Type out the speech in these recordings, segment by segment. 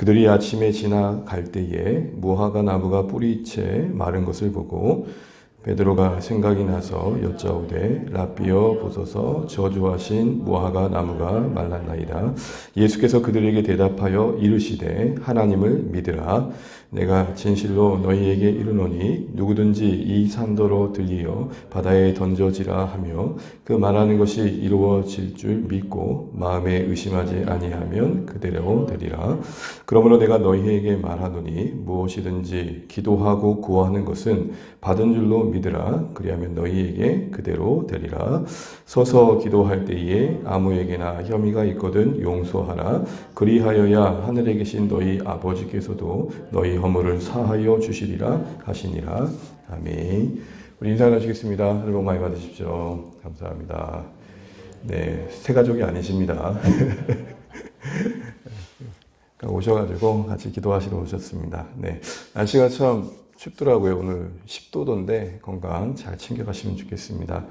그들이 아침에 지나갈 때에 무화과 나무가 뿌리채 마른 것을 보고 베드로가 생각이 나서 여짜오되 라삐여 보소서 저주하신 무화과 나무가 말랐나이다. 예수께서 그들에게 대답하여 이르시되 하나님을 믿으라. 내가 진실로 너희에게 이르노니 누구든지 이 산더러 들리어 바다에 던져지라 하며 그 말하는 것이 이루어질 줄 믿고 마음에 의심하지 아니하면 그대로 되리라. 그러므로 내가 너희에게 말하노니 무엇이든지 기도하고 구하는 것은 받은 줄로 믿으라. 그리하면 너희에게 그대로 되리라. 서서 기도할 때에 아무에게나 혐의가 있거든 용서하라. 그리하여야 하늘에 계신 너희 아버지께서도 너희 허물을 사하여 주시리라 하시니라. 아멘. 우리 인사 나누시겠습니다. 하늘 복 많이 받으십시오. 감사합니다. 네, 새 가족이 아니십니다. 오셔가지고 같이 기도하시러 오셨습니다. 네, 날씨가 참 춥더라고요. 오늘 10도던데 건강 잘 챙겨가시면 좋겠습니다.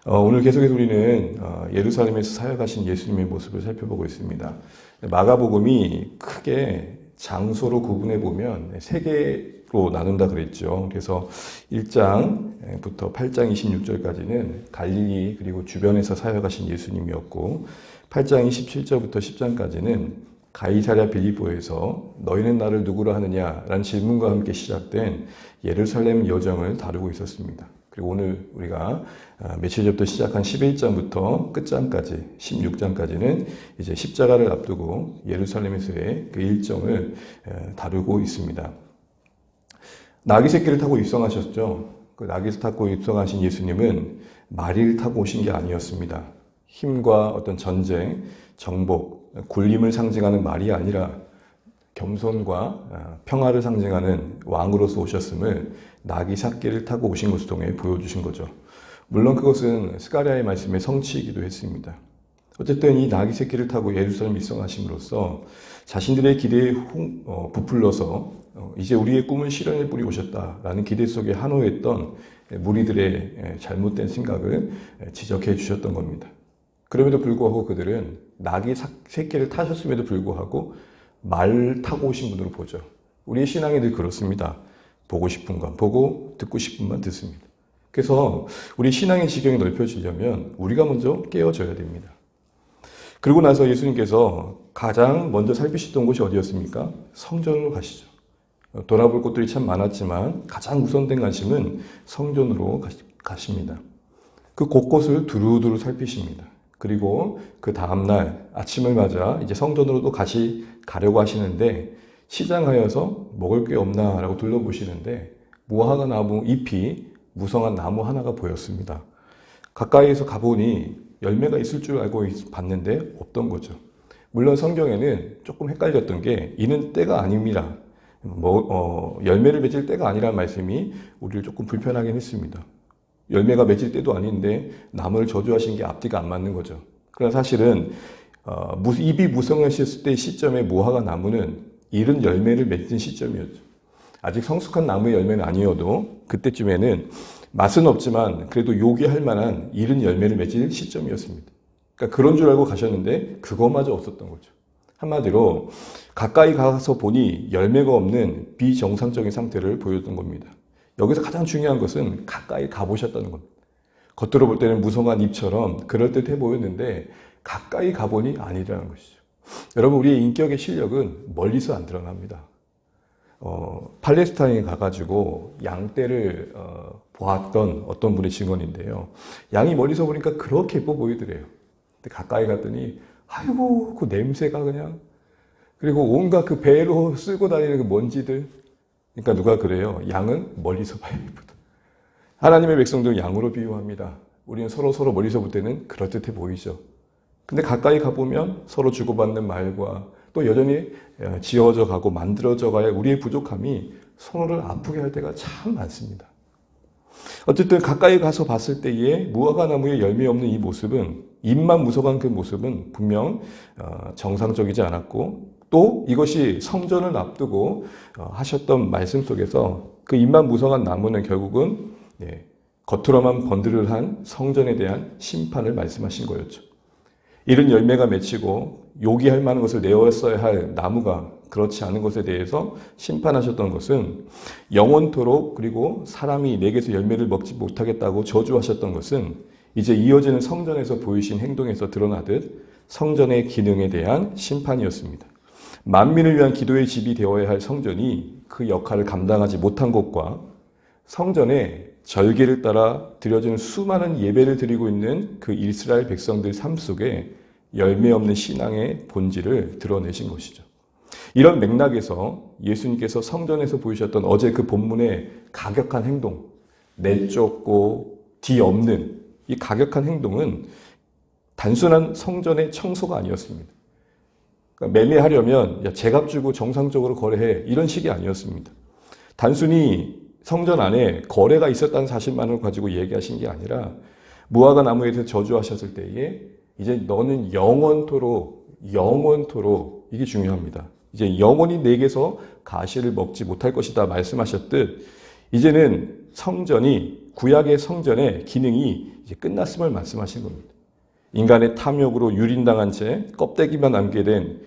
오늘 계속해서 우리는 예루살렘에서 사역하신 예수님의 모습을 살펴보고 있습니다. 마가복음이 크게 장소로 구분해 보면 세 개로 나눈다 그랬죠. 그래서 1장부터 8장 26절까지는 갈릴리 그리고 주변에서 사역하신 예수님이었고 8장 27절부터 10장까지는 가이사랴 빌립보에서 너희는 나를 누구로 하느냐라는 질문과 함께 시작된 예루살렘 여정을 다루고 있었습니다. 그리고 오늘 우리가 며칠 전부터 시작한 11장부터 끝장까지 16장까지는 이제 십자가를 앞두고 예루살렘에서의 그 일정을 다루고 있습니다. 나귀 새끼를 타고 입성하셨죠. 그 나귀를 타고 입성하신 예수님은 마리를 타고 오신 게 아니었습니다. 힘과 어떤 전쟁, 정복, 굴림을 상징하는 말이 아니라 겸손과 평화를 상징하는 왕으로서 오셨음을 나귀 새끼를 타고 오신 것을 통해 보여주신 거죠. 물론 그것은 스가랴의 말씀의 성취이기도 했습니다. 어쨌든 이 나귀 새끼를 타고 예루살렘 입성하심으로써 자신들의 기대에 부풀러서 이제 우리의 꿈은 실현에 뿌리 오셨다라는 기대 속에 한호했던 무리들의 잘못된 생각을 지적해 주셨던 겁니다. 그럼에도 불구하고 그들은 나귀 새끼를 타셨음에도 불구하고 말 타고 오신 분으로 보죠. 우리의 신앙이 늘 그렇습니다. 보고 싶은 건 보고 듣고 싶은 만 듣습니다. 그래서 우리 신앙의 지경이 넓혀지려면 우리가 먼저 깨어져야 됩니다. 그리고 나서 예수님께서 가장 먼저 살피셨던 곳이 어디였습니까? 성전으로 가시죠. 돌아볼 곳들이 참 많았지만 가장 우선된 관심은 성전으로 가십니다. 그 곳곳을 두루두루 살피십니다. 그리고 그 다음날 아침을 맞아 이제 성전으로도 가려고 하시는데 시장하여서 먹을 게 없나 라고 둘러보시는데 무화과 나무 잎이 무성한 나무 하나가 보였습니다. 가까이에서 가보니 열매가 있을 줄 알고 봤는데 없던 거죠. 물론 성경에는 조금 헷갈렸던 게 이는 때가 아닙니다. 열매를 맺을 때가 아니라는 말씀이 우리를 조금 불편하긴 했습니다. 열매가 맺을 때도 아닌데 나무를 저주하신 게 앞뒤가 안 맞는 거죠. 그러나 사실은 잎이 무성하셨을 때 시점에 무화과 나무는 이른 열매를 맺은 시점이었죠. 아직 성숙한 나무의 열매는 아니어도 그때쯤에는 맛은 없지만 그래도 요기할 만한 이른 열매를 맺을 시점이었습니다. 그러니까 그런 줄 알고 가셨는데 그것마저 없었던 거죠. 한마디로 가까이 가서 보니 열매가 없는 비정상적인 상태를 보였던 겁니다. 여기서 가장 중요한 것은 가까이 가보셨다는 겁니다. 겉으로 볼 때는 무성한 잎처럼 그럴듯해 보였는데 가까이 가보니 아니라는 것이죠. 여러분, 우리의 인격의 실력은 멀리서 안 드러납니다. 팔레스타인에 가가지고 양떼를 보았던 어떤 분의 증언인데요. 양이 멀리서 보니까 그렇게 예뻐 보이더래요. 근데 가까이 갔더니 아이고 그 냄새가 그냥, 그리고 온갖 그 배로 쓸고 다니는 그 먼지들. 그러니까 누가 그래요? 양은 멀리서 봐야 예쁘다. 하나님의 백성들 양으로 비유합니다. 우리는 서로 멀리서 볼 때는 그럴듯해 보이죠. 근데 가까이 가보면 서로 주고받는 말과 또 여전히 지어져 가고 만들어져 가야 우리의 부족함이 서로를 아프게 할 때가 참 많습니다. 어쨌든 가까이 가서 봤을 때에 무화과 나무에 열매 없는 이 모습은, 잎만 무성한 그 모습은 분명 정상적이지 않았고, 또 이것이 성전을 앞두고 하셨던 말씀 속에서 그 잎만 무성한 나무는 결국은 겉으로만 번드르한 성전에 대한 심판을 말씀하신 거였죠. 이른 열매가 맺히고 요기할 만한 것을 내었어야 할 나무가 그렇지 않은 것에 대해서 심판하셨던 것은 영원토록, 그리고 사람이 내게서 열매를 먹지 못하겠다고 저주하셨던 것은 이제 이어지는 성전에서 보이신 행동에서 드러나듯 성전의 기능에 대한 심판이었습니다. 만민을 위한 기도의 집이 되어야 할 성전이 그 역할을 감당하지 못한 것과 성전에 절기를 따라 드려지는 수많은 예배를 드리고 있는 그 이스라엘 백성들 삶 속에 열매 없는 신앙의 본질을 드러내신 것이죠. 이런 맥락에서 예수님께서 성전에서 보이셨던 어제 그 본문의 가격한 행동, 내쫓고 뒤엎는 이 가격한 행동은 단순한 성전의 청소가 아니었습니다. 그러니까 매매하려면 제값 주고 정상적으로 거래해, 이런 식이 아니었습니다. 단순히 성전 안에 거래가 있었다는 사실만을 가지고 얘기하신 게 아니라 무화과 나무에 대해서 저주하셨을 때에 이제 너는 영원토록, 이게 중요합니다. 이제 영원히 내게서 가시를 먹지 못할 것이다 말씀하셨듯 이제는 성전이, 구약의 성전의 기능이 이제 끝났음을 말씀하신 겁니다. 인간의 탐욕으로 유린당한 채 껍데기만 남게 된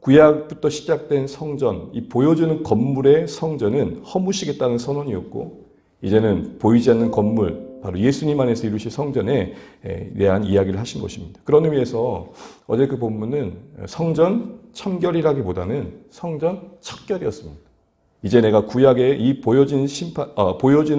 구약부터 시작된 성전, 이 보여주는 건물의 성전은 허무시겠다는 선언이었고, 이제는 보이지 않는 건물, 바로 예수님 안에서 이루실 성전에 대한 이야기를 하신 것입니다. 그런 의미에서 어제 그 본문은 성전 첨결이라기보다는 성전 척결이었습니다. 이제 내가 구약의 이 보여지는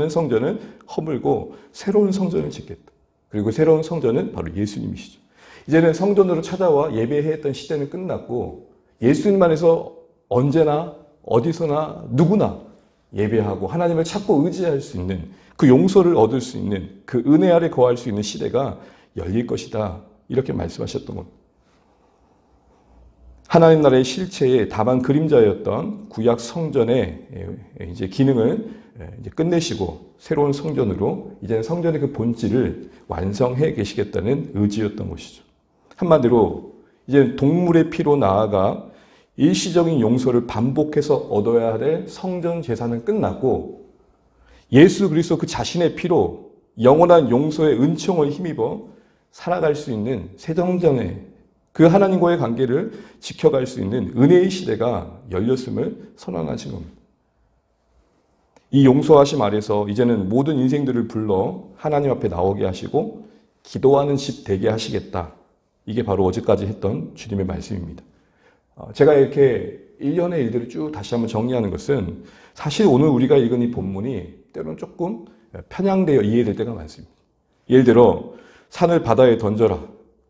성전은 허물고 새로운 성전을 짓겠다. 그리고 새로운 성전은 바로 예수님이시죠. 이제는 성전으로 찾아와 예배해야 했던 시대는 끝났고 예수님 안에서 언제나 어디서나 누구나 예배하고 하나님을 찾고 의지할 수 있는, 그 용서를 얻을 수 있는, 그 은혜 아래 거할 수 있는 시대가 열릴 것이다. 이렇게 말씀하셨던 겁니다. 하나님 나라의 실체에 다만 그림자였던 구약 성전의 이제 기능을 이제 끝내시고 새로운 성전으로 이제는 성전의 그 본질을 완성해 계시겠다는 의지였던 것이죠. 한마디로 이제 동물의 피로 나아가 일시적인 용서를 반복해서 얻어야 될 성전 제사는 끝났고 예수 그리스도 그 자신의 피로 영원한 용서의 은총을 힘입어 살아갈 수 있는 새 성전의 그 하나님과의 관계를 지켜갈 수 있는 은혜의 시대가 열렸음을 선언하신 겁니다. 이 용서하심 아래서 이제는 모든 인생들을 불러 하나님 앞에 나오게 하시고 기도하는 집 되게 하시겠다. 이게 바로 어제까지 했던 주님의 말씀입니다. 제가 이렇게 일련의 일들을 쭉 다시 한번 정리하는 것은 사실 오늘 우리가 읽은 이 본문이 때로는 조금 편향되어 이해될 때가 많습니다. 예를 들어 산을 바다에 던져라.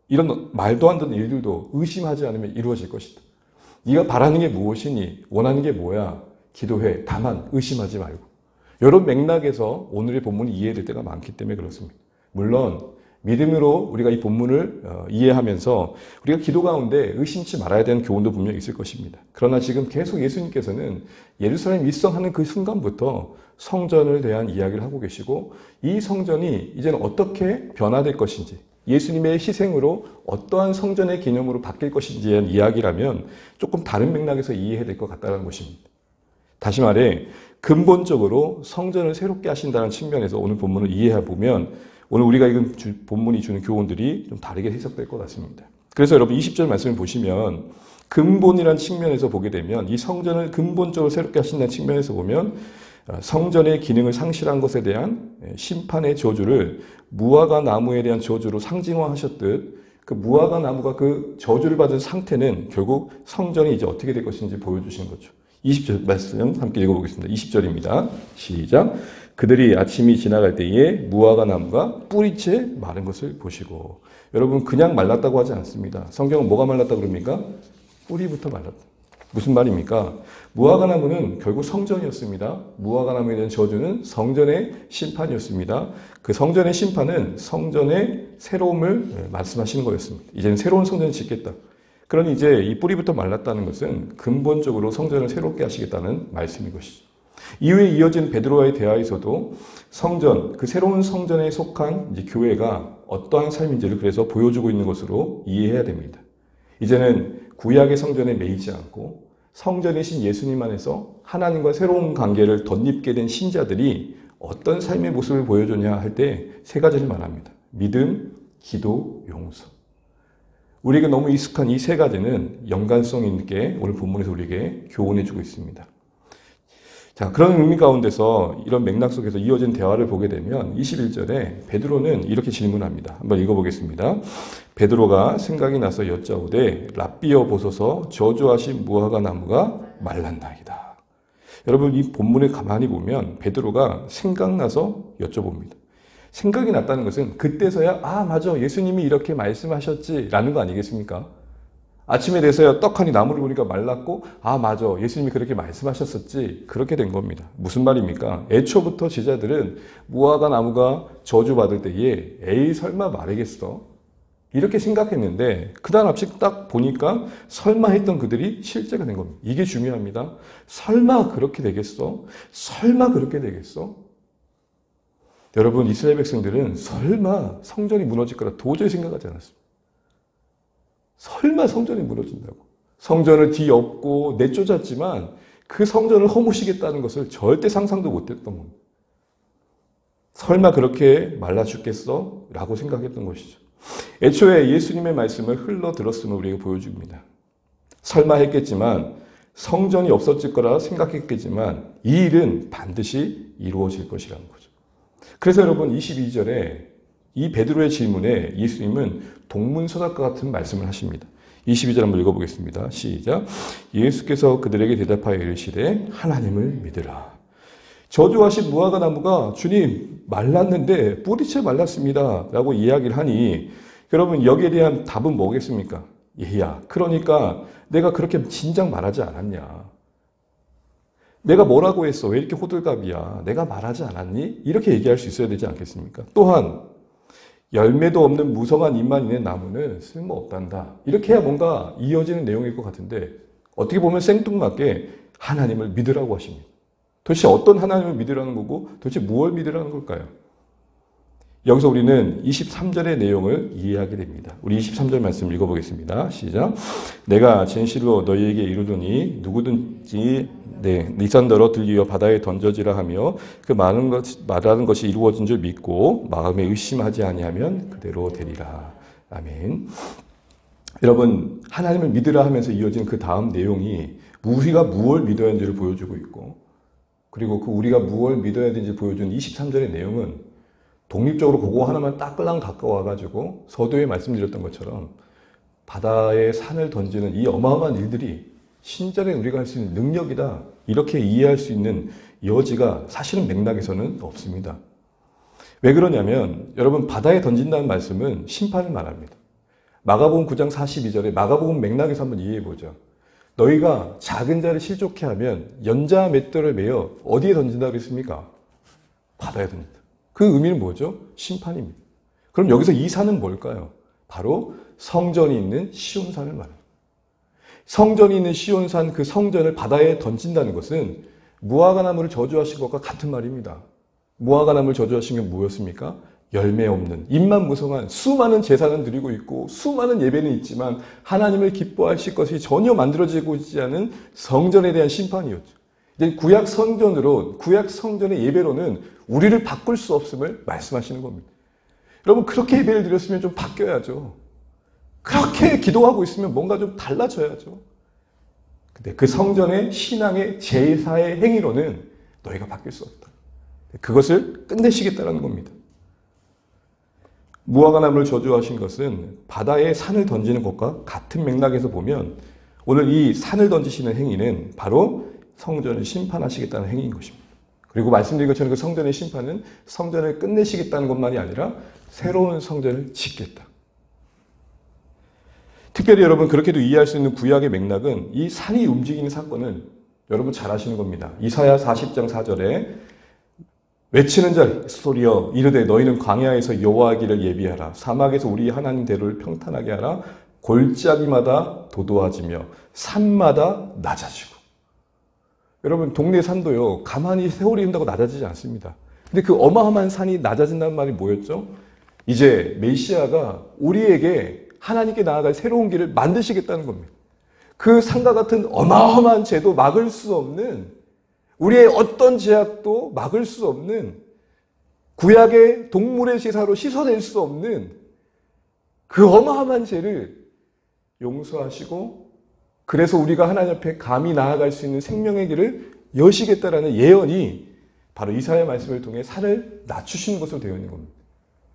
이런 말도 안 되는 일들도 의심하지 않으면 이루어질 것이다. 네가 바라는 게 무엇이니? 원하는 게 뭐야? 기도해. 다만 의심하지 말고. 이런 맥락에서 오늘의 본문이 이해될 때가 많기 때문에 그렇습니다. 물론 믿음으로 우리가 이 본문을 이해하면서 우리가 기도 가운데 의심치 말아야 되는 교훈도 분명히 있을 것입니다. 그러나 지금 계속 예수님께서는 예루살렘 입성하는 그 순간부터 성전을 대한 이야기를 하고 계시고 이 성전이 이제는 어떻게 변화될 것인지 예수님의 희생으로 어떠한 성전의 개념으로 바뀔 것인지에 대한 이야기라면 조금 다른 맥락에서 이해해야 될 것 같다는 것입니다. 다시 말해 근본적으로 성전을 새롭게 하신다는 측면에서 오늘 본문을 이해해보면 오늘 우리가 읽은 본문이 주는 교훈들이 좀 다르게 해석될 것 같습니다. 그래서 여러분 20절 말씀을 보시면 근본이라는 측면에서 보게 되면 이 성전을 근본적으로 새롭게 하신다는 측면에서 보면 성전의 기능을 상실한 것에 대한 심판의 저주를 무화과 나무에 대한 저주로 상징화하셨듯 그 무화과 나무가 그 저주를 받은 상태는 결국 성전이 이제 어떻게 될 것인지 보여주시는 거죠. 20절 말씀 함께 읽어보겠습니다. 20절입니다. 시작. 그들이 아침이 지나갈 때에 무화과 나무가 뿌리째 마른 것을 보시고. 여러분 그냥 말랐다고 하지 않습니다. 성경은 뭐가 말랐다고 그럽니까? 뿌리부터 말랐다. 무슨 말입니까? 무화과 나무는 결국 성전이었습니다. 무화과 나무에 대한 저주는 성전의 심판이었습니다. 그 성전의 심판은 성전의 새로움을 말씀하시는 거였습니다. 이제는 새로운 성전을 짓겠다. 그러니 이제 이 뿌리부터 말랐다는 것은 근본적으로 성전을 새롭게 하시겠다는 말씀인 것이죠. 이후에 이어진 베드로와의 대화에서도 성전, 그 새로운 성전에 속한 이제 교회가 어떠한 삶인지를 그래서 보여주고 있는 것으로 이해해야 됩니다. 이제는 구약의 성전에 매이지 않고 성전이신 예수님 안에서 하나님과 새로운 관계를 덧입게 된 신자들이 어떤 삶의 모습을 보여주냐 할 때 세 가지를 말합니다. 믿음, 기도, 용서. 우리에게 너무 익숙한 이 세 가지는 연관성 있게 오늘 본문에서 우리에게 교훈해주고 있습니다. 자, 그런 의미 가운데서 이런 맥락 속에서 이어진 대화를 보게 되면 21절에 베드로는 이렇게 질문합니다. 한번 읽어보겠습니다. 베드로가 생각이 나서 여짜오되 랍비여 보소서 저주하신 무화과 나무가 말랐나이다. 여러분 이 본문을 가만히 보면 베드로가 생각나서 여쭤봅니다. 생각이 났다는 것은 그때서야 아 맞아 예수님이 이렇게 말씀하셨지라는 거 아니겠습니까? 아침에 돼서야 떡하니 나무를 보니까 말랐고 아 맞아 예수님이 그렇게 말씀하셨었지 그렇게 된 겁니다. 무슨 말입니까? 애초부터 제자들은 무화과 나무가 저주받을 때에 에이 설마 말이겠어? 이렇게 생각했는데 그다음 앞씩 딱 보니까 설마 했던 그들이 실제가 된 겁니다. 이게 중요합니다. 설마 그렇게 되겠어? 설마 그렇게 되겠어? 여러분 이스라엘 백성들은 설마 성전이 무너질 거라 도저히 생각하지 않았습니다. 설마 성전이 무너진다고. 성전을 뒤엎고 내쫓았지만 그 성전을 허무시겠다는 것을 절대 상상도 못했던 겁니다. 설마 그렇게 말라 죽겠어? 라고 생각했던 것이죠. 애초에 예수님의 말씀을 흘러 들었음을 우리에게 보여줍니다. 설마 했겠지만 성전이 없어질 거라 생각했겠지만 이 일은 반드시 이루어질 것이라는 거죠. 그래서 여러분 22절에 이 베드로의 질문에 예수님은 동문서답과 같은 말씀을 하십니다. 22절 한번 읽어보겠습니다. 시작. 예수께서 그들에게 대답하여 이르시되 하나님을 믿으라. 저주하신 무화과 나무가 주님 말랐는데 뿌리채 말랐습니다. 라고 이야기를 하니 여러분 여기에 대한 답은 뭐겠습니까? 얘야 그러니까 내가 그렇게 진작 말하지 않았냐. 내가 뭐라고 했어? 왜 이렇게 호들갑이야? 내가 말하지 않았니? 이렇게 얘기할 수 있어야 되지 않겠습니까? 또한 열매도 없는 무성한 잎만 있는 나무는 쓸모없단다. 이렇게 해야 뭔가 이어지는 내용일 것 같은데 어떻게 보면 생뚱맞게 하나님을 믿으라고 하십니다. 도대체 어떤 하나님을 믿으라는 거고 도대체 무엇을 믿으라는 걸까요? 여기서 우리는 23절의 내용을 이해하게 됩니다. 우리 23절 말씀 읽어보겠습니다. 시작. 내가 진실로 너희에게 이르노니 누구든지 니산더러 들리어 바다에 던져지라 하며 그 말하는 것이 이루어진 줄 믿고 마음에 의심하지 아니하면 그대로 되리라. 아멘. 여러분 하나님을 믿으라 하면서 이어진 그 다음 내용이 우리가 무엇을 믿어야 하는지를 보여주고 있고 그리고 그 우리가 무엇을 믿어야 되는지 보여준 23절의 내용은 독립적으로 그거 하나만 따끌랑 가까워가지고 서두에 말씀드렸던 것처럼 바다에 산을 던지는 이 어마어마한 일들이 신전에 우리가 할 수 있는 능력이다. 이렇게 이해할 수 있는 여지가 사실은 맥락에서는 없습니다. 왜 그러냐면 여러분 바다에 던진다는 말씀은 심판을 말합니다. 마가복음 9장 42절에 마가복음 맥락에서 한번 이해해보죠. 너희가 작은 자를 실족해 하면 연자 맷돌을 매어 어디에 던진다고 그랬습니까? 바다에 던진다. 그 의미는 뭐죠? 심판입니다. 그럼 여기서 이 산은 뭘까요? 바로 성전이 있는 시온산을 말합니다. 성전이 있는 시온산 그 성전을 바다에 던진다는 것은 무화과 나무를 저주하신 것과 같은 말입니다. 무화과 나무를 저주하신 게 뭐였습니까? 열매 없는 잎만 무성한 수많은 제사는 드리고 있고 수많은 예배는 있지만 하나님을 기뻐하실 것이 전혀 만들어지고 있지 않은 성전에 대한 심판이었죠. 구약 성전으로 구약 성전의 예배로는 우리를 바꿀 수 없음을 말씀하시는 겁니다. 여러분 그렇게 예배를 드렸으면 좀 바뀌어야죠. 그렇게 기도하고 있으면 뭔가 좀 달라져야죠. 근데 그 성전의 신앙의 제사의 행위로는 너희가 바뀔 수 없다. 그것을 끝내시겠다는 겁니다. 무화과 나무를 저주하신 것은 바다에 산을 던지는 것과 같은 맥락에서 보면 오늘 이 산을 던지시는 행위는 바로 성전을 심판하시겠다는 행위인 것입니다. 그리고 말씀드린 것처럼 그 성전의 심판은 성전을 끝내시겠다는 것만이 아니라 새로운 성전을 짓겠다. 특별히 여러분 그렇게도 이해할 수 있는 구약의 맥락은 이 산이 움직이는 사건은 여러분 잘 아시는 겁니다. 이사야 40장 4절에 외치는 자 소리여 이르되 너희는 광야에서 여호와기를 예비하라. 사막에서 우리 하나님 대로를 평탄하게 하라. 골짜기마다 도도하지며 산마다 낮아지고. 여러분 동네 산도요 가만히 세월이 흐른다고 낮아지지 않습니다. 근데 그 어마어마한 산이 낮아진다는 말이 뭐였죠? 이제 메시아가 우리에게 하나님께 나아갈 새로운 길을 만드시겠다는 겁니다. 그 산과 같은 어마어마한 죄도 막을 수 없는 우리의 어떤 제약도 막을 수 없는 구약의 동물의 제사로 씻어낼 수 없는 그 어마어마한 죄를 용서하시고 그래서 우리가 하나님 앞에 감히 나아갈 수 있는 생명의 길을 여시겠다라는 예언이 바로 이사야 말씀을 통해 산을 낮추시는 것으로 되어 있는 겁니다.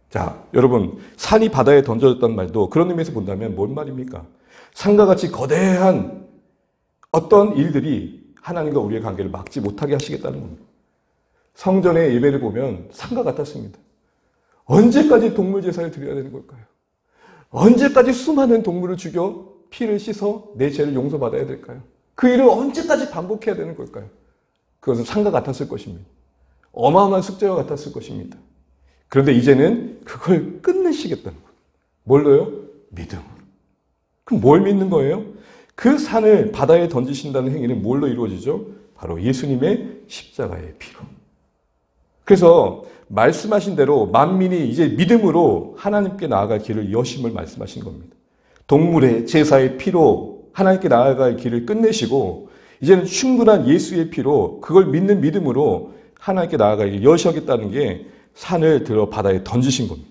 자, 여러분, 산이 바다에 던져졌다는 말도 그런 의미에서 본다면 뭔 말입니까? 산과 같이 거대한 어떤 일들이 하나님과 우리의 관계를 막지 못하게 하시겠다는 겁니다. 성전의 예배를 보면 산과 같았습니다. 언제까지 동물 제사를 드려야 되는 걸까요? 언제까지 수많은 동물을 죽여 피를 씻어 내 죄를 용서받아야 될까요? 그 일을 언제까지 반복해야 되는 걸까요? 그것은 산과 같았을 것입니다. 어마어마한 숙제와 같았을 것입니다. 그런데 이제는 그걸 끝내시겠다는 거예요. 뭘로요? 믿음으로. 그럼 뭘 믿는 거예요? 그 산을 바다에 던지신다는 행위는 뭘로 이루어지죠? 바로 예수님의 십자가의 피로. 그래서 말씀하신 대로 만민이 이제 믿음으로 하나님께 나아갈 길을 여심을 말씀하신 겁니다. 동물의 제사의 피로 하나님께 나아갈 길을 끝내시고 이제는 충분한 예수의 피로 그걸 믿는 믿음으로 하나님께 나아갈 길을 여시하겠다는 게 산을 들어 바다에 던지신 겁니다.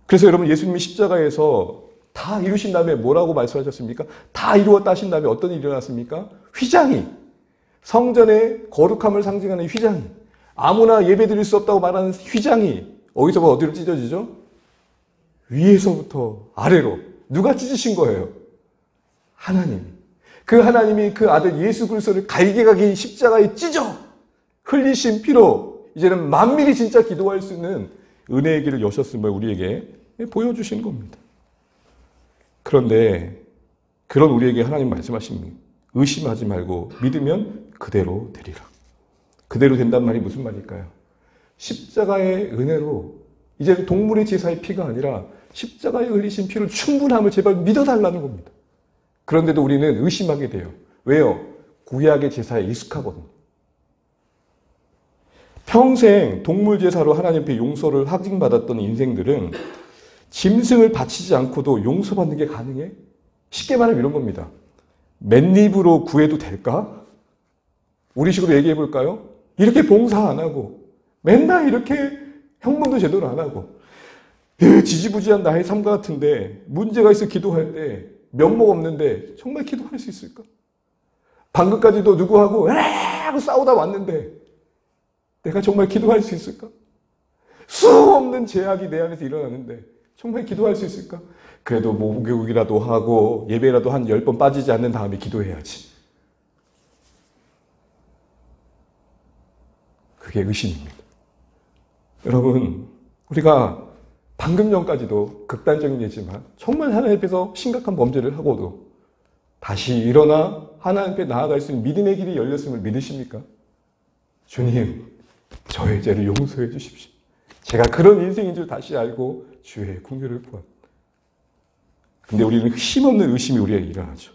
그래서 여러분 예수님이 십자가에서 다 이루신 다음에 뭐라고 말씀하셨습니까? 다 이루었다 하신 다음에 어떤 일이 일어났습니까? 휘장이, 성전의 거룩함을 상징하는 휘장이, 아무나 예배드릴 수 없다고 말하는 휘장이 어디서부터 어디로 찢어지죠? 위에서부터 아래로. 누가 찢으신 거예요? 하나님이. 그 하나님이 그 아들 예수 그리스도를 갈기가기 십자가에 찢어 흘리신 피로 이제는 만민이 진짜 기도할 수 있는 은혜의 길을 여셨음을 우리에게 보여주시는 겁니다. 그런데 그런 우리에게 하나님 말씀하십니다. 의심하지 말고 믿으면 그대로 되리라. 그대로 된단 말이 무슨 말일까요? 십자가의 은혜로 이제 동물의 제사의 피가 아니라 십자가에 흘리신 피로 충분함을 제발 믿어달라는 겁니다. 그런데도 우리는 의심하게 돼요. 왜요? 구약의 제사에 익숙하거든요. 평생 동물 제사로 하나님 앞에 용서를 확증받았던 인생들은 짐승을 바치지 않고도 용서받는 게 가능해? 쉽게 말하면 이런 겁니다. 맨입으로 구해도 될까? 우리 식으로 얘기해 볼까요? 이렇게 봉사 안 하고 맨날 이렇게 형봉도 제대로 안 하고 지지부지한 나의 삶과 같은데 문제가 있어 기도할 때 면목 없는데 정말 기도할 수 있을까? 방금까지도 누구하고 하고 싸우다 왔는데 내가 정말 기도할 수 있을까? 수없는 제약이 내 안에서 일어나는데 정말 기도할 수 있을까? 그래도 목욕이라도 하고 예배라도 한 10번 빠지지 않는 다음에 기도해야지. 그게 의심입니다. 여러분, 우리가 방금 전까지도 극단적인 예지만 정말 하나님 앞에서 심각한 범죄를 하고도 다시 일어나 하나님 앞에 나아갈 수 있는 믿음의 길이 열렸음을 믿으십니까? 주님, 저의 죄를 용서해 주십시오. 제가 그런 인생인 줄 다시 알고 주의 긍휼을 구합니다. 근데 우리는 힘없는 의심이 우리에게 일어나죠.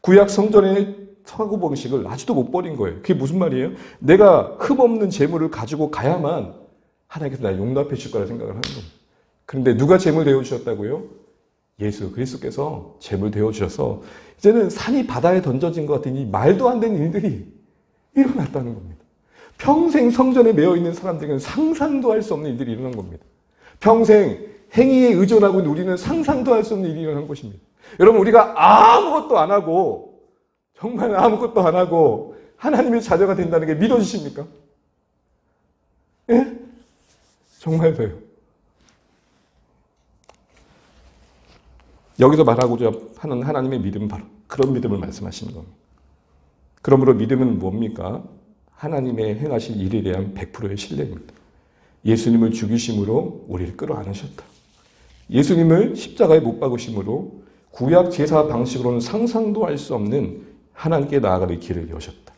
구약 성전의 사고방식을 아직도 못 버린 거예요. 그게 무슨 말이에요? 내가 흠없는 재물을 가지고 가야만 하나님께서 날 용납해 줄 거라 생각을 하는 겁니다. 그런데 누가 재물 되어주셨다고요? 예수 그리스도께서 재물 되어주셔서 이제는 산이 바다에 던져진 것 같은 이 말도 안 되는 일들이 일어났다는 겁니다. 평생 성전에 매여 있는 사람들에게는 상상도 할 수 없는 일들이 일어난 겁니다. 평생 행위에 의존하고 있는 우리는 상상도 할 수 없는 일이 일어난 것입니다. 여러분, 우리가 아무것도 안 하고 정말 아무것도 안 하고 하나님의 자녀가 된다는 게 믿어지십니까? 예? 정말로요. 여기서 말하고자 하는 하나님의 믿음은 바로 그런 믿음을 말씀하시는 겁니다. 그러므로 믿음은 뭡니까? 하나님의 행하실 일에 대한 100%의 신뢰입니다. 예수님을 죽이심으로 우리를 끌어안으셨다. 예수님을 십자가에 못 박으심으로 구약 제사 방식으로는 상상도 할 수 없는 하나님께 나아가는 길을 여셨다.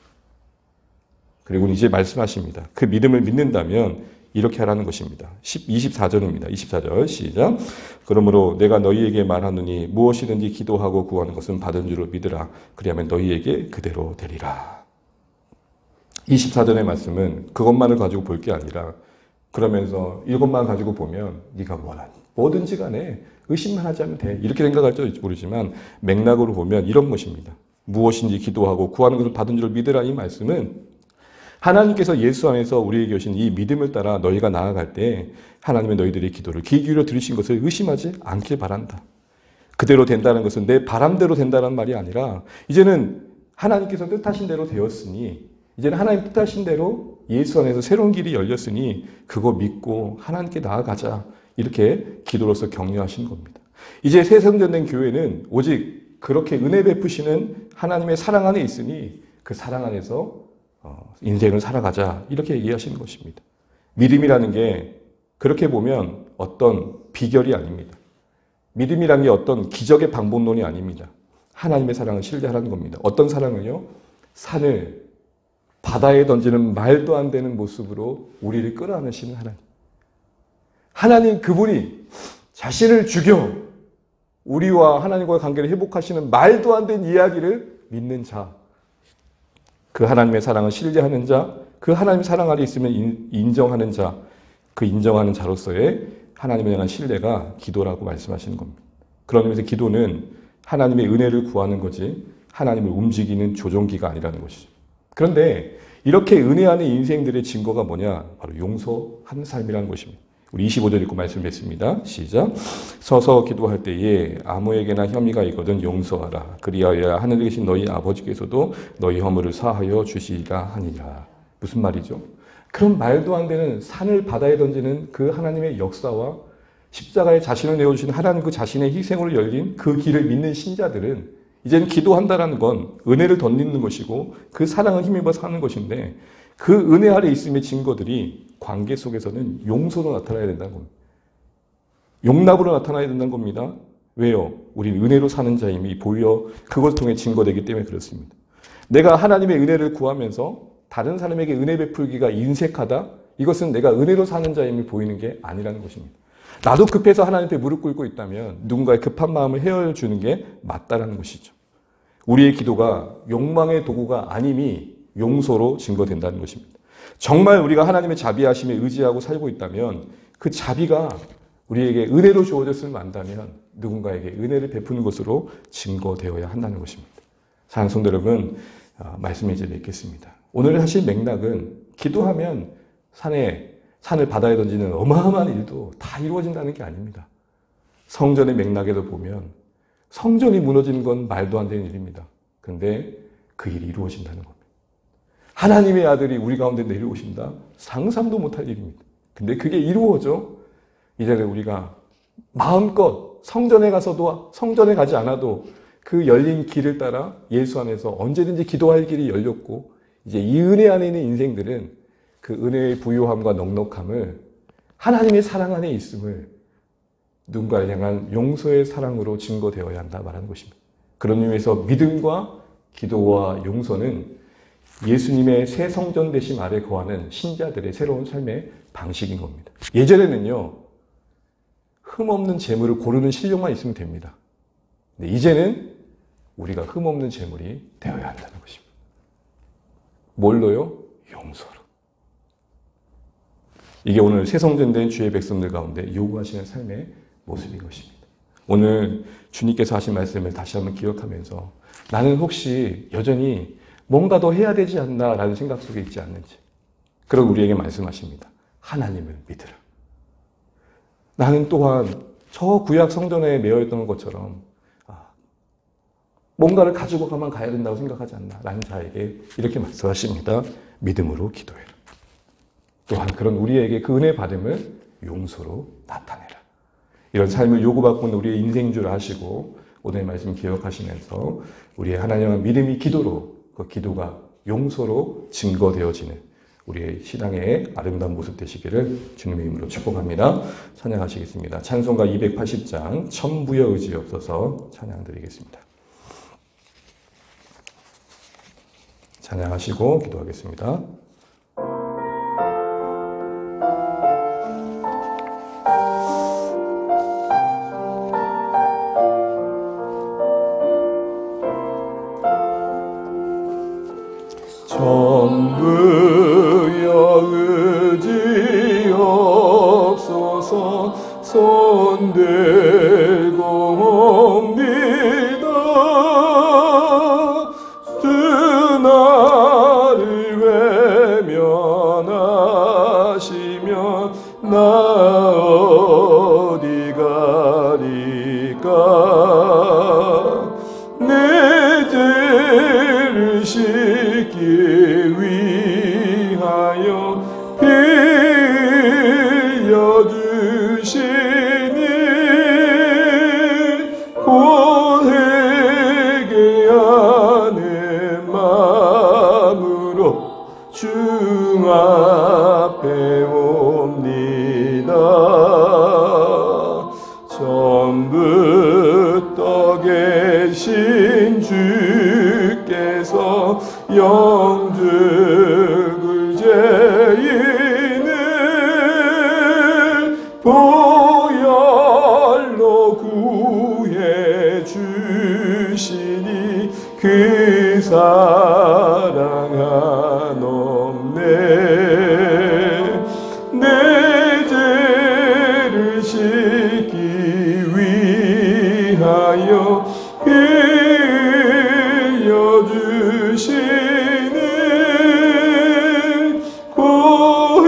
그리고 이제 말씀하십니다. 그 믿음을 믿는다면 이렇게 하라는 것입니다. 24절입니다. 24절 시작. 그러므로 내가 너희에게 말하노니 무엇이든지 기도하고 구하는 것은 받은 줄로 믿으라. 그리하면 너희에게 그대로 되리라. 24절의 말씀은 그것만을 가지고 볼 게 아니라 그러면서 이것만 가지고 보면 네가 뭐든지 간에 의심만 하지 않으면 돼. 이렇게 생각할지 모르지만 맥락으로 보면 이런 것입니다. 무엇인지 기도하고 구하는 것을 받은 줄을 믿으라. 이 말씀은 하나님께서 예수 안에서 우리에게 주신 이 믿음을 따라 너희가 나아갈 때 하나님의 너희들의 기도를 귀 기울여 들으신 것을 의심하지 않길 바란다. 그대로 된다는 것은 내 바람대로 된다는 말이 아니라 이제는 하나님께서 뜻하신 대로 되었으니 이제는 하나님 뜻하신 대로 예수 안에서 새로운 길이 열렸으니 그거 믿고 하나님께 나아가자. 이렇게 기도로서 격려하신 겁니다. 이제 새 성전된 교회는 오직 그렇게 은혜 베푸시는 하나님의 사랑 안에 있으니 그 사랑 안에서 인생을 살아가자. 이렇게 얘기하시는 것입니다. 믿음이라는 게 그렇게 보면 어떤 비결이 아닙니다. 믿음이라는 게 어떤 기적의 방법론이 아닙니다. 하나님의 사랑을 신뢰하라는 겁니다. 어떤 사랑을요? 산을 바다에 던지는 말도 안 되는 모습으로 우리를 끌어안으시는 하나님. 하나님 그분이 자신을 죽여 우리와 하나님과의 관계를 회복하시는 말도 안 되는 이야기를 믿는 자. 그 하나님의 사랑을 신뢰하는 자. 그 하나님의 사랑 아래 있으면 인정하는 자. 그 인정하는 자로서의 하나님에 대한 신뢰가 기도라고 말씀하시는 겁니다. 그런 의미에서 기도는 하나님의 은혜를 구하는 거지 하나님을 움직이는 조종기가 아니라는 것이죠. 그런데 이렇게 은혜 안의 인생들의 증거가 뭐냐? 바로 용서하는 삶이라는 것입니다. 우리 25절 읽고 말씀드렸습니다. 시작. 서서 기도할 때에 아무에게나 혐의가 있거든 용서하라. 그리하여 하늘에 계신 너희 아버지께서도 너희 허물을 사하여 주시리라 하니라. 무슨 말이죠? 그런 말도 안 되는 산을 바다에 던지는 그 하나님의 역사와 십자가에 자신을 내어주신 하나님 그 자신의 희생으로 열린 그 길을 믿는 신자들은 이제는 기도한다는 건 은혜를 덧입는 것이고 그 사랑을 힘입어 사는 것인데 그 은혜 아래 있음의 증거들이 관계 속에서는 용서로 나타나야 된다는 겁니다. 용납으로 나타나야 된다는 겁니다. 왜요? 우리는 은혜로 사는 자임이 보여 그것을 통해 증거되기 때문에 그렇습니다. 내가 하나님의 은혜를 구하면서 다른 사람에게 은혜 베풀기가 인색하다? 이것은 내가 은혜로 사는 자임이 보이는 게 아니라는 것입니다. 나도 급해서 하나님 앞에 무릎 꿇고 있다면 누군가의 급한 마음을 헤어주는 게 맞다라는 것이죠. 우리의 기도가 욕망의 도구가 아님이 용서로 증거된다는 것입니다. 정말 우리가 하나님의 자비하심에 의지하고 살고 있다면 그 자비가 우리에게 은혜로 주어졌으면 안다면 누군가에게 은혜를 베푸는 것으로 증거되어야 한다는 것입니다. 사랑하는 성도 여러분, 말씀을 이제 맺겠습니다. 오늘 사실 맥락은 기도하면 산을 바다에 던지는 어마어마한 일도 다 이루어진다는 게 아닙니다. 성전의 맥락에도 보면 성전이 무너지는 건 말도 안 되는 일입니다. 그런데 그 일이 이루어진다는 겁니다. 하나님의 아들이 우리 가운데 내려오신다? 상상도 못할 일입니다. 근데 그게 이루어져 이제는 우리가 마음껏 성전에 가서도 성전에 가지 않아도 그 열린 길을 따라 예수 안에서 언제든지 기도할 길이 열렸고 이제 이 은혜 안에 있는 인생들은 그 은혜의 부요함과 넉넉함을 하나님의 사랑 안에 있음을 누군가를 향한 용서의 사랑으로 증거되어야 한다 말하는 것입니다. 그런 의미에서 믿음과 기도와 용서는 예수님의 새 성전 되심 아래 거하는 신자들의 새로운 삶의 방식인 겁니다. 예전에는요, 흠없는 재물을 고르는 실력만 있으면 됩니다. 근데 이제는 우리가 흠없는 재물이 되어야 한다는 것입니다. 뭘로요? 용서로. 이게 오늘 새 성전된 주의 백성들 가운데 요구하시는 삶의 모습인 것입니다. 오늘 주님께서 하신 말씀을 다시 한번 기억하면서 나는 혹시 여전히 뭔가 더 해야 되지 않나 라는 생각 속에 있지 않는지 그런 우리에게 말씀하십니다. 하나님을 믿으라. 나는 또한 저 구약 성전에 매여있던 것처럼 뭔가를 가지고 가야 된다고 생각하지 않나 라는 자에게 이렇게 말씀하십니다. 믿음으로 기도해라. 또한 그런 우리에게 그 은혜 받음을 용서로 나타내라. 이런 삶을 요구받고 있는 우리의 인생인 줄 아시고 오늘 말씀 기억하시면서 우리의 하나님의 믿음이 기도로 그 기도가 용서로 증거되어지는 우리의 신앙의 아름다운 모습 되시기를 주님의 이름으로 축복합니다. 찬양하시겠습니다. 찬송가 280장 천부여 의지 없어서 찬양 드리겠습니다. 찬양하시고 기도하겠습니다. 천부여 의지 없소서 손들고 옵니다. 주 나를 외며 내 죄를 씻기 위하여 빌려주시니 곧 회개하는 마음으로 주 앞에 옵니다. 처음부터 계신 주께서 영죽을 죄인을 보혈로 구해 주시니 그 사랑 한없네. 내 죄를 씻기 위하여 빌려주시는 곧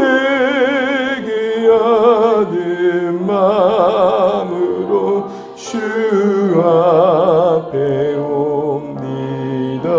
회개하는 마음으로 주 앞에 옵니다.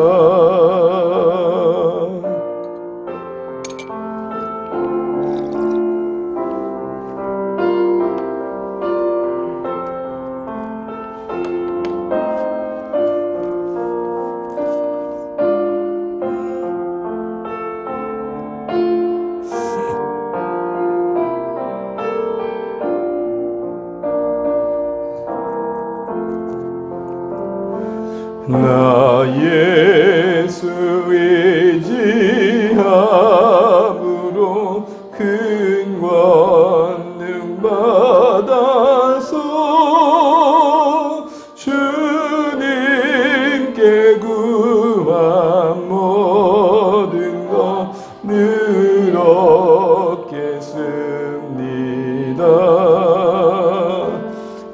나 예수 의지함으로 큰 권능 받아서 주님께 구한 모든 것 늘 얻겠습니다.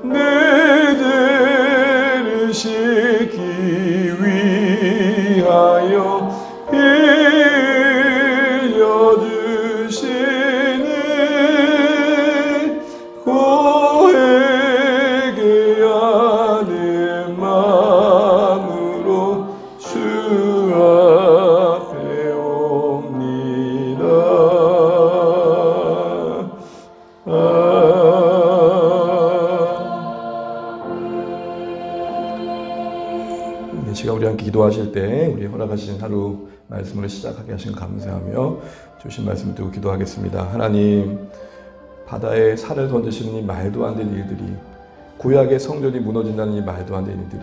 내 죄를 씻기 위하여 빌려주시는 곧 회개하는 마음으로 주 앞에 옵니다. 이 시간 우리 함께 기도하실 때 우리 허락하신 하루 말씀으로 시작하게 하신 감사하며 주신 말씀을 두고 기도하겠습니다. 하나님, 바다에 살을 던지시는 이 말도 안 되는 일들이, 구약의 성전이 무너진다는 이 말도 안 되는 일들이,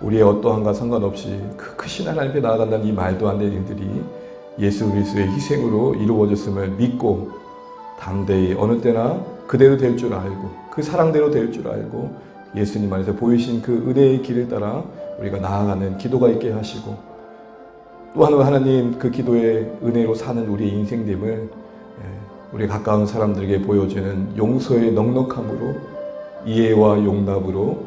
우리의 어떠한가 상관없이 그 크신 하나님 앞에 나아간다는 이 말도 안 되는 일들이 예수 그리스도의 희생으로 이루어졌음을 믿고 담대히 어느 때나 그대로 될 줄 알고 그 사랑대로 될 줄 알고 예수님 안에서 보이신 그 은혜의 길을 따라 우리가 나아가는 기도가 있게 하시고, 또한 하나님 그 기도의 은혜로 사는 우리의 인생됨을 우리 가까운 사람들에게 보여주는 용서의 넉넉함으로, 이해와 용납으로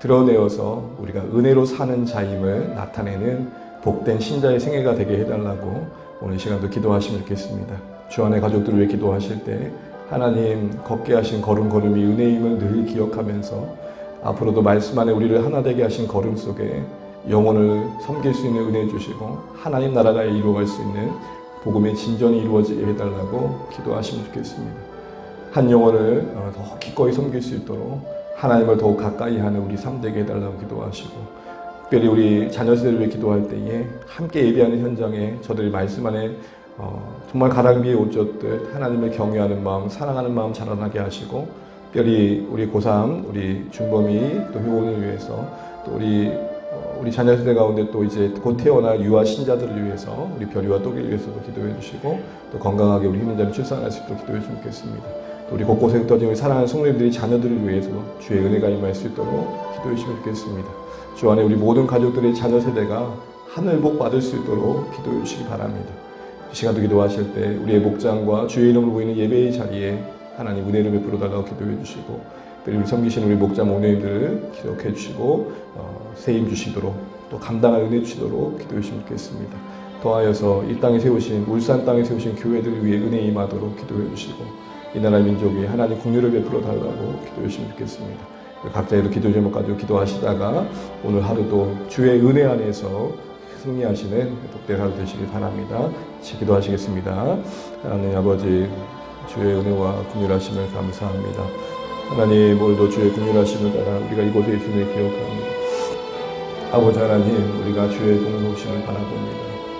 드러내어서 우리가 은혜로 사는 자임을 나타내는 복된 신자의 생애가 되게 해달라고 오늘 시간도 기도하시면 좋겠습니다. 주 안의 가족들을 위해 기도하실 때 하나님 걷게 하신 걸음걸음이 은혜임을 늘 기억하면서 앞으로도 말씀 안에 우리를 하나 되게 하신 걸음 속에 영혼을 섬길 수 있는 은혜 주시고 하나님 나라가 이루어갈 수 있는 복음의 진전이 이루어지게 해달라고 기도하시면 좋겠습니다. 한 영혼을 더 기꺼이 섬길 수 있도록 하나님을 더욱 가까이 하는 우리 삶 되게 해달라고 기도하시고, 특별히 우리 자녀 세대를 위해 기도할 때에 함께 예배하는 현장에 저들이 말씀 안에 정말 가랑비에 옷 젖듯 하나님을 경외하는 마음, 사랑하는 마음 자라나게 하시고, 특별히 우리 고3, 우리 준범이 또 효원을 위해서, 또 우리 자녀 세대 가운데 또 이제 곧 태어날 유아 신자들을 위해서, 우리 별이와 똑이를 위해서도 기도해 주시고, 또 건강하게 우리 힘든 자를 출산할 수 있도록 기도해 주시면 좋겠습니다. 또 우리 곳곳에 흩어진 우리 사랑하는 성도님들이 자녀들을 위해서 주의 은혜가 임할 수 있도록 기도해 주시면 좋겠습니다. 주 안에 우리 모든 가족들의 자녀 세대가 하늘 복 받을 수 있도록 기도해 주시기 바랍니다. 이 시간도 기도하실 때 우리의 목장과 주의 이름으로 모이는 예배의 자리에 하나님 은혜를 베풀어 달라고 기도해 주시고, 특별히 우리 섬기신 우리 목자 목회님들을 기억해 주시고 세임 주시도록, 또 감당할 은혜 주시도록 기도해 주시면 좋겠습니다. 더하여서 이 땅에 세우신, 울산 땅에 세우신 교회들을 위해 은혜 임하도록 기도해 주시고, 이 나라 민족 위에 하나님 긍휼을 베풀어 달라고 기도해 주시면 좋겠습니다. 각자의 기도 제목 가지고 기도하시다가 오늘 하루도 주의 은혜 안에서 승리하시는 복된 하루 되시길 바랍니다. 같이 기도하시겠습니다. 하나님 아버지, 주의 은혜와 긍휼하심을 감사합니다. 하나님, 오늘도 주의 긍휼하심을 따라 우리가 이곳에 있음을 기억합니다. 아버지 하나님, 우리가 주의 동로오심을 바라봅니다.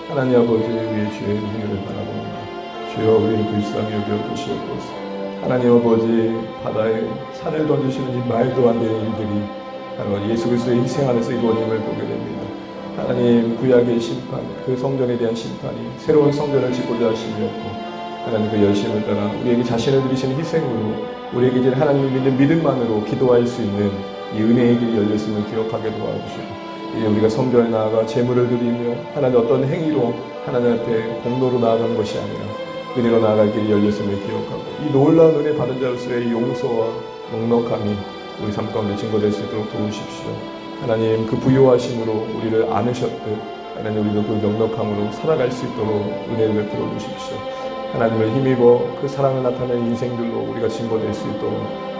하나님 아버지, 우리의 주의 긍휼을 바라봅니다. 주여, 우리를 불쌍히 여겨주시옵소서. 하나님 아버지, 바다에 산을 던지시는 이 말도 안 되는 일들이 바로 예수 그리스도의 희생 안에서 이루어짐을 보게 됩니다. 하나님, 구약의 심판, 그 성전에 대한 심판이 새로운 성전을 짓고자 하심이었고, 하나님 그 열심을 따라 우리에게 자신을 드리시는 희생으로 우리에게 이제 하나님을 믿는 믿음만으로 기도할 수 있는 이 은혜의 길이 열렸음을 기억하게 도와주시고, 이제 우리가 성전에 나아가 제물을 드리며 하나님 어떤 행위로 하나님 앞에 공로로 나아가는 것이 아니라 은혜로 나아갈 길이 열렸음을 기억하고, 이 놀라운 은혜 받은 자로서의 용서와 넉넉함이 우리 삶 가운데 증거될 수 있도록 도우십시오. 하나님, 그 부요하심으로 우리를 안으셨듯 하나님 우리도 그 넉넉함으로 살아갈 수 있도록 은혜를 베풀어 주십시오. 하나님을 힘입어 그 사랑을 나타내는 인생들로 우리가 증거될 수 있도록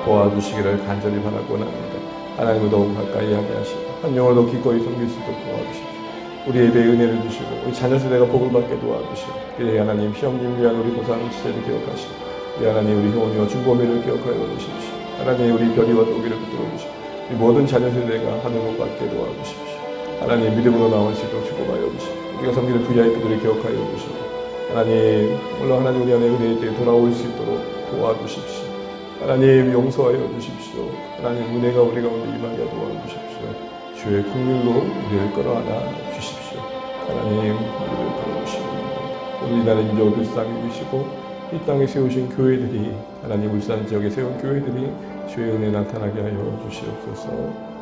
도와주시기를 간절히 바라고 합니다. 하나님을 더욱 가까이 하게 하시고 한 영혼을 더 기꺼이 섬길 수 있도록 도와주십시오. 우리 예배에 은혜를 주시고 우리 자녀 세대가 복을 받게 도와주시고, 그래 하나님 시험 준비한 우리 고3 시대를 기억하시고, 우리 하나님 우리 효원이와 중고미를 기억하여 주십시오. 하나님 우리 별이와 도기를 붙들어 주시고 우리 모든 자녀 세대가 하늘로 받게 도와주십시오. 하나님 믿음으로 나올 수 있도록 축복하여 주시고, 우리가 섬기는 VIP들을 기억하여 주시고, 하나님 물론 하나님 우리 안에 은혜의 때에 돌아올 수 있도록 도와주십시오. 하나님 용서하여 주십시오. 하나님 은혜가 우리 가운데 임하게 도와주십시오. 주의 긍휼로 우리를 끌어안아 주십시오. 하나님 우리를 끌어주시고, 우리나라의 민족을 불쌍히 여기시고 이 땅에 세우신 교회들이, 하나님 울산 지역에 세운 교회들이 주의 은혜 나타나게 하여 주시옵소서.